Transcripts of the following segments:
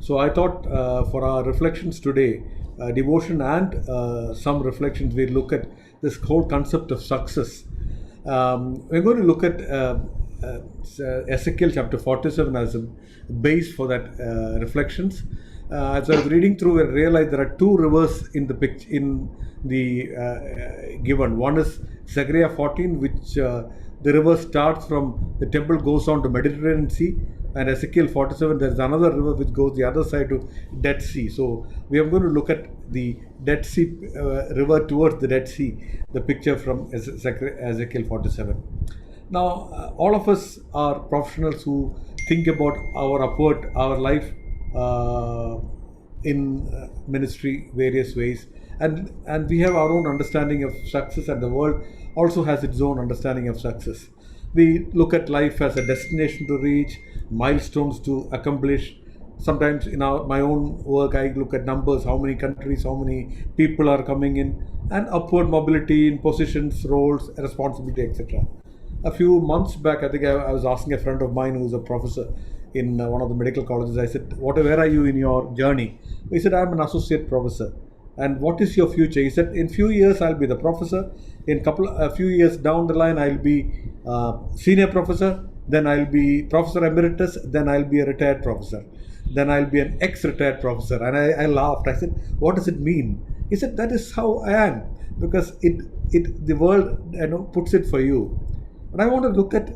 So I thought for our reflections today, devotion and some reflections, we look at this whole concept of success. We're going to look at uh, Ezekiel chapter 47 as a base for that reflections. As I was reading through, I realized there are two rivers in the picture in the given. One is Zechariah 14, which the river starts from the temple, goes on to Mediterranean Sea, and Ezekiel 47, there's another river which goes the other side to Dead Sea. So we are going to look at the Dead Sea river towards the Dead Sea, the picture from Ezekiel 47. Now, all of us are professionals who think about our life in ministry, various ways, and we have our own understanding of success, and the world also has its own understanding of success. We look at life as a destination to reach, milestones to accomplish. Sometimes in my own work, I look at numbers, how many countries, how many people are coming in, and upward mobility in positions, roles, responsibility, etc. A few months back, I think I was asking a friend of mine who's a professor in one of the medical colleges. I said, where are you in your journey? He said, I'm an associate professor. And what is your future? He said, in few years I'll be the professor. In a few years down the line, I'll be senior professor. Then I'll be professor emeritus. Then I'll be a retired professor. Then I'll be an ex-retired professor. And I laughed. I said, what does it mean? He said, that is how I am, because the world puts it for you. But I want to look at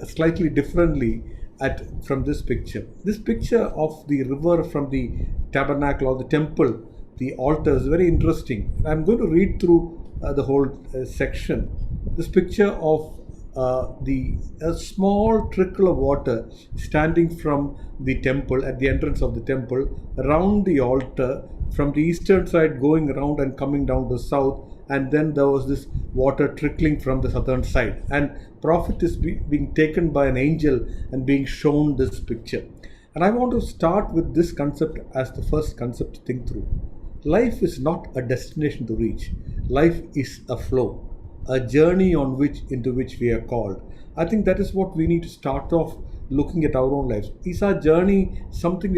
slightly differently from this picture. This picture of the river from the tabernacle or the temple, the altar, is very interesting. I'm going to read through the whole section. This picture of a small trickle of water standing from the temple, at the entrance of the temple, around the altar, from the eastern side going around and coming down to the south, and then there was this water trickling from the southern side, and prophet is being taken by an angel and being shown this picture. And I want to start with this concept as the first concept to think through. Life is not a destination to reach. Life is a flow, a journey into which we are called. I think that is what we need to start off looking at our own lives. Is our journey something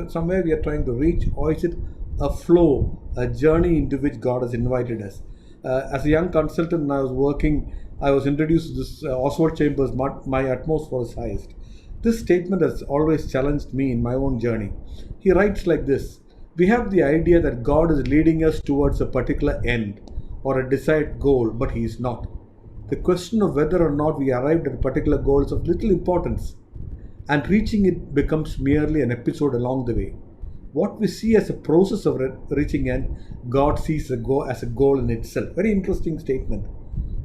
somewhere we are trying to reach, or is it a flow, a journey into which God has invited us? As a young consultant, I was introduced to this Oswald Chambers, my utmost for his highest. This statement has always challenged me in my own journey. He writes like this: we have the idea that God is leading us towards a particular end or a desired goal, but He is not. The question of whether or not we arrived at a particular goal is of little importance, and reaching it becomes merely an episode along the way. What we see as a process of reaching end, God sees as a goal in itself. Very interesting statement.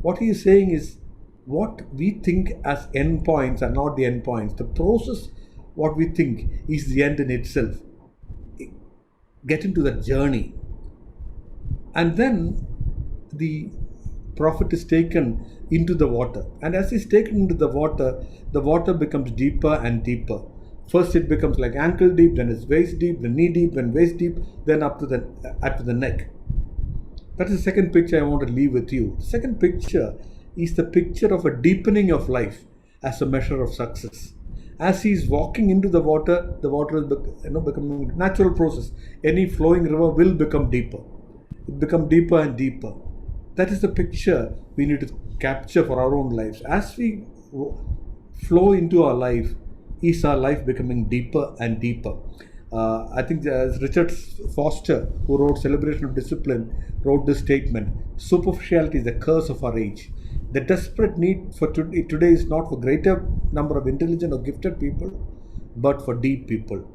What he is saying is, what we think as end points are not the end points. The process, what we think, is the end in itself. Get into that journey. And then the prophet is taken into the water. And as he's taken into the water becomes deeper and deeper. First it becomes like ankle deep, then it's waist deep, then knee deep, then waist deep, then up to the neck. That is the second picture I want to leave with you. The second picture is the picture of a deepening of life as a measure of success. As he is walking into the water is becoming a natural process. Any flowing river will become deeper. It becomes deeper and deeper. That is the picture we need to capture for our own lives. As we flow into our life, is our life becoming deeper and deeper. I think Richard Foster, who wrote Celebration of Discipline, wrote this statement: superficiality is the curse of our age. The desperate need for today is not for greater number of intelligent or gifted people, but for deep people.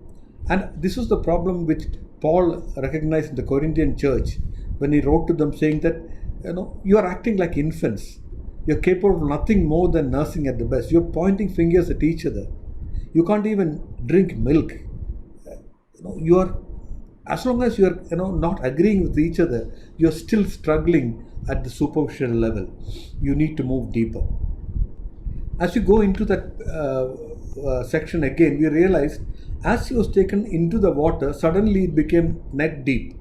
And this was the problem which Paul recognized in the Corinthian church when he wrote to them saying that, you are acting like infants. You're capable of nothing more than nursing at the best. You're pointing fingers at each other. You can't even drink milk. You are, as long as you are not agreeing with each other, you're still struggling at the superficial level. You need to move deeper. As you go into that section again, we realized as he was taken into the water, suddenly it became neck deep.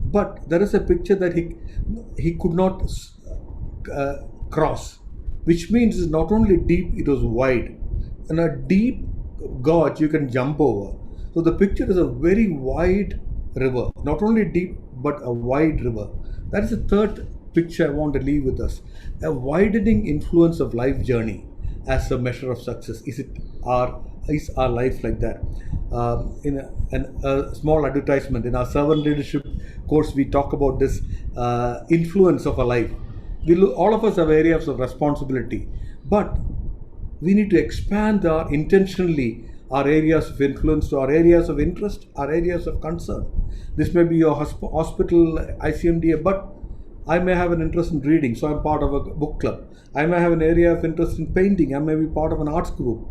But there is a picture that he could not cross, which means it's not only deep, it was wide. And a deep gorge you can jump over. So the picture is a very wide river, not only deep, but a wide river. That is the third picture I want to leave with us. A widening influence of life journey as a measure of success. Is our life like that? In a small advertisement in our servant leadership course, we talk about this influence of a life. All of us have areas of responsibility, but we need to expand our areas of influence to our areas of interest, our areas of concern. This may be your hospital ICMDA, but I may have an interest in reading, so I'm part of a book club. I may have an area of interest in painting, I may be part of an arts group.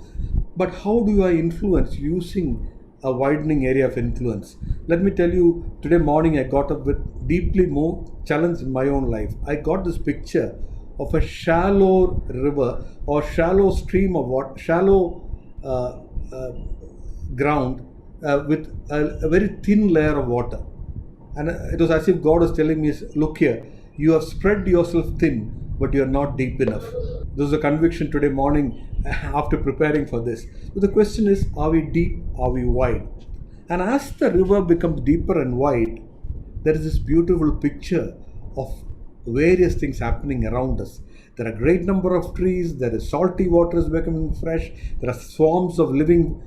But how do I influence using a widening area of influence? Let me tell you, today morning I got up with deeply more challenge in my own life. I got this picture of a shallow river or shallow stream of water, shallow ground with a very thin layer of water. And it was as if God was telling me, look here, you have spread yourself thin, but you are not deep enough. This is a conviction today morning after preparing for this. So the question is, are we deep? Are we wide? And as the river becomes deeper and wide, there is this beautiful picture of various things happening around us. There are a great number of trees, there is salty water is becoming fresh, there are swarms of living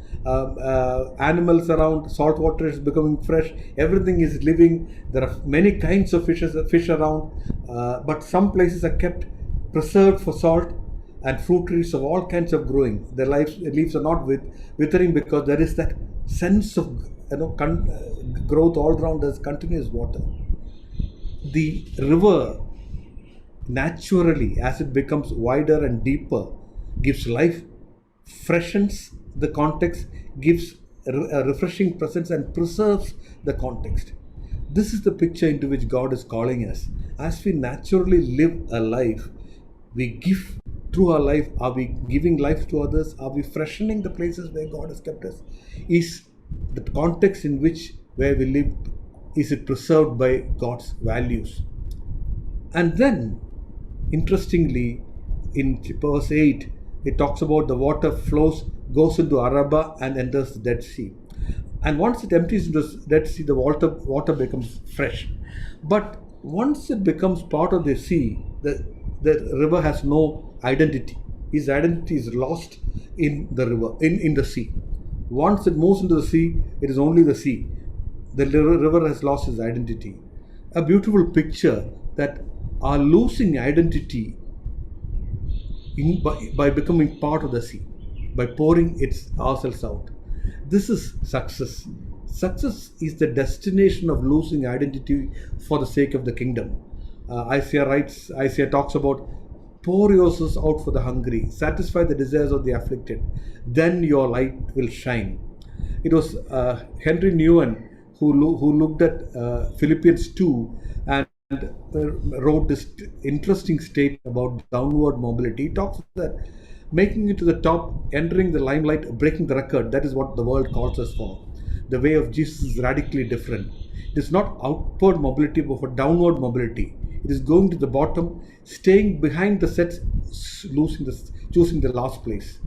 animals around, salt water is becoming fresh, everything is living, there are many kinds of fish around, but some places are kept preserved for salt, and fruit trees of all kinds of growing. Their leaves are not withering because there is that sense of growth all around us, continuous water. The river naturally, as it becomes wider and deeper, gives life, freshens the context, gives a refreshing presence, and preserves the context. This is the picture into which God is calling us. As we naturally live a life, we give through our life. Are we giving life to others? Are we freshening the places where God has kept us? Is the context in which where we live, is it preserved by God's values? And then, interestingly, in verse 8, it talks about the water goes into Arabah and enters the Dead Sea. And once it empties into the Dead Sea, the water becomes fresh. But once it becomes part of the sea, the river has no identity. His identity is lost in the river, in the sea. Once it moves into the sea, it is only the sea. The river has lost its identity. A beautiful picture that are losing identity by becoming part of the sea, by pouring ourselves out. This is success. Success is the destination of losing identity for the sake of the kingdom. Isaiah talks about, pour yourselves out for the hungry, satisfy the desires of the afflicted, then your light will shine. It was Henry Nouwen who looked at Philippians 2 and wrote this interesting statement about downward mobility. He talks that making it to the top, entering the limelight, breaking the record, that is what the world calls us for. The way of Jesus is radically different. It is not outward mobility, but for downward mobility. It is going to the bottom, staying behind the sets, choosing the last place,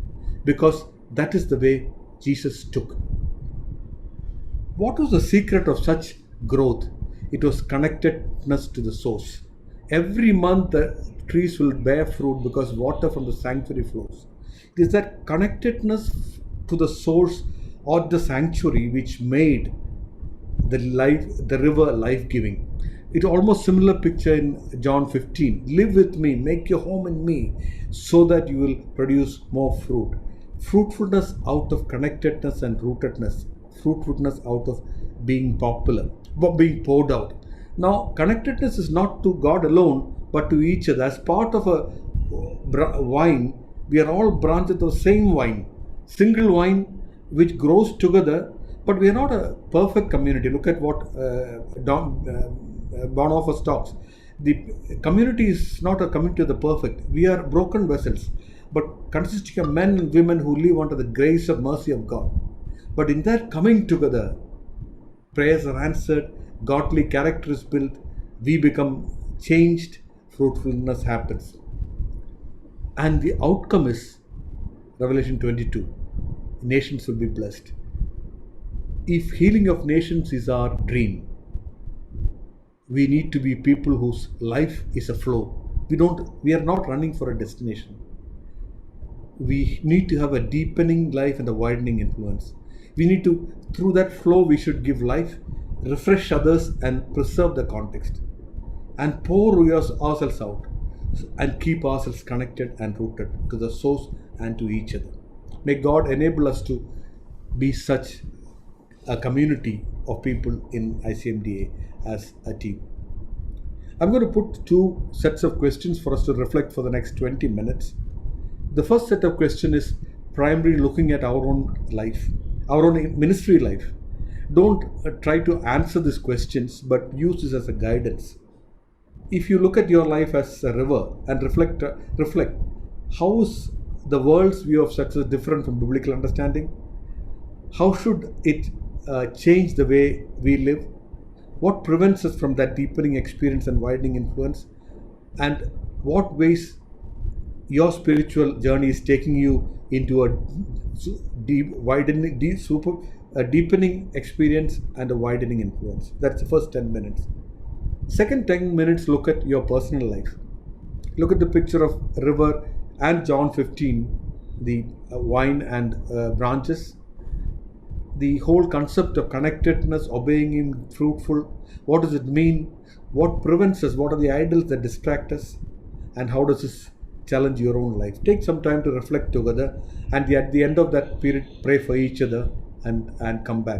because that is the way Jesus took. What was the secret of such growth? It was connectedness to the source. Every month the trees will bear fruit because water from the sanctuary flows. It is that connectedness to the source or the sanctuary which made the river life-giving. It's almost similar picture in John 15. Live with me, make your home in me, so that you will produce more fruit. Fruitfulness out of connectedness and rootedness. Fruitfulness out of being popular, being poured out. Now, connectedness is not to God alone, but to each other. As part of a wine, we are all branches of the same vine, single vine which grows together, but we are not a perfect community. Look at what Bonhoeffer talks. The community is not a community of the perfect. We are broken vessels, but consisting of men and women who live under the grace and mercy of God. But in that coming together, prayers are answered, godly character is built, we become changed, fruitfulness happens. And the outcome is Revelation 22. Nations will be blessed. if healing of nations is our dream, we need to be people whose life is a flow. We are not running for a destination. We need to have a deepening life and a widening influence. We need to, through that flow, we should give life, refresh others, and preserve the context, and pour ourselves out, and keep ourselves connected and rooted to the source and to each other. May God enable us to be such a community of people in ICMDA as a team. I'm going to put two sets of questions for us to reflect for the next 20 minutes. The first set of questions is primarily looking at our own life, our own ministry life. Don't try to answer these questions, but use this as a guidance. If you look at your life as a river and reflect, how is the world's view of success different from biblical understanding? How should it change the way we live? What prevents us from that deepening experience and widening influence? And what ways your spiritual journey is taking you into a deepening experience and a widening influence? That's the first 10 minutes. Second 10 minutes, look at your personal life. Look at the picture of river and John 15, the vine and branches. The whole concept of connectedness, obeying Him, fruitful. What does it mean? What prevents us? What are the idols that distract us? And how does this challenge your own life? Take some time to reflect together, and at the end of that period, pray for each other and come back.